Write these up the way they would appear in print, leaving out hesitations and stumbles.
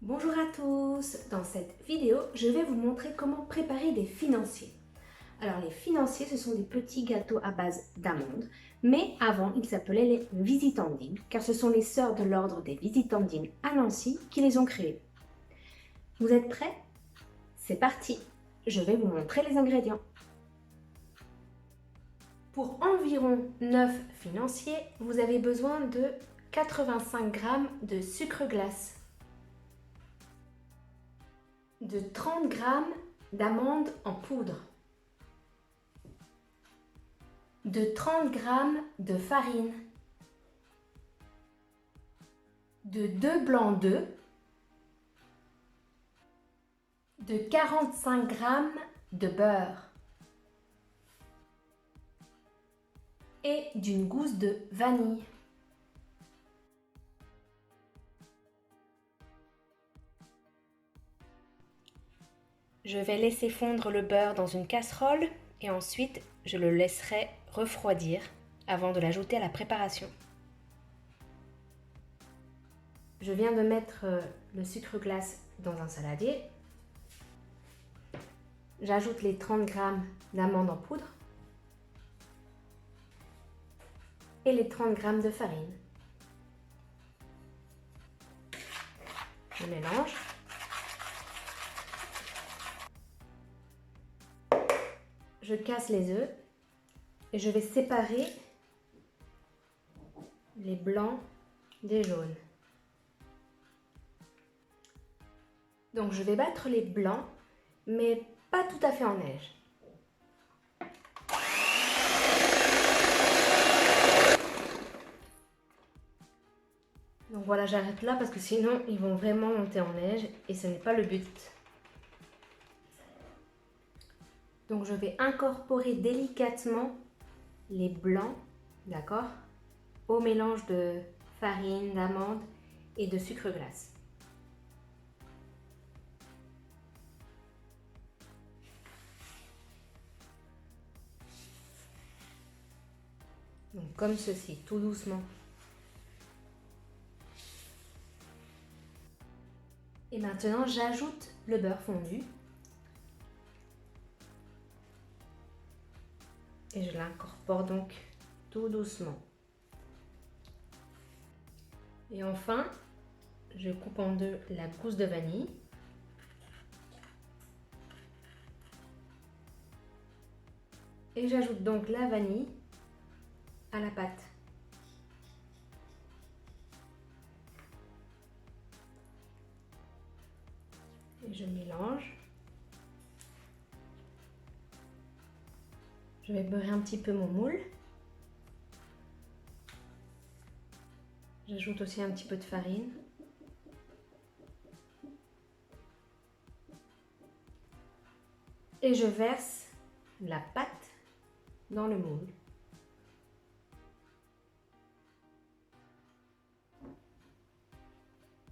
Bonjour à tous! Dans cette vidéo, je vais vous montrer comment préparer des financiers. Alors les financiers, ce sont des petits gâteaux à base d'amandes, mais avant, ils s'appelaient les visitandines, car ce sont les sœurs de l'ordre des visitandines à Nancy qui les ont créés. Vous êtes prêts? C'est parti! Je vais vous montrer les ingrédients. Pour environ 9 financiers, vous avez besoin de 85 g de sucre glace, de 30 g d'amandes en poudre, de 30 g de farine, de 2 blancs d'œufs, de 45 g de beurre et d'une gousse de vanille. Je vais laisser fondre le beurre dans une casserole et ensuite je le laisserai refroidir avant de l'ajouter à la préparation. Je viens de mettre le sucre glace dans un saladier. J'ajoute les 30 g d'amandes en poudre et les 30 g de farine. Je mélange. Je casse les œufs et je vais séparer les blancs des jaunes. Donc je vais battre les blancs, mais pas tout à fait en neige. Donc voilà, j'arrête là parce que sinon ils vont vraiment monter en neige et ce n'est pas le but. Donc je vais incorporer délicatement les blancs, d'accord, au mélange de farine, d'amandes et de sucre glace. Donc comme ceci, tout doucement. Et maintenant, j'ajoute le beurre fondu. Et je l'incorpore donc tout doucement. Et enfin, je coupe en deux la gousse de vanille. Et j'ajoute donc la vanille à la pâte. Et je mélange. Je vais beurrer un petit peu mon moule. J'ajoute aussi un petit peu de farine. Et je verse la pâte dans le moule.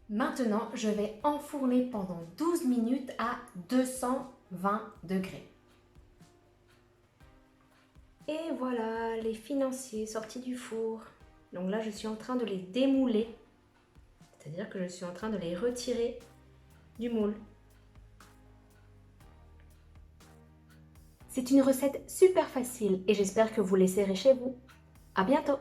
Maintenant, je vais enfourner pendant 12 minutes à 220 degrés. Et voilà, les financiers sortis du four. Donc là, je suis en train de les démouler. C'est-à-dire que je suis en train de les retirer du moule. C'est une recette super facile et j'espère que vous l'essaierez chez vous. À bientôt!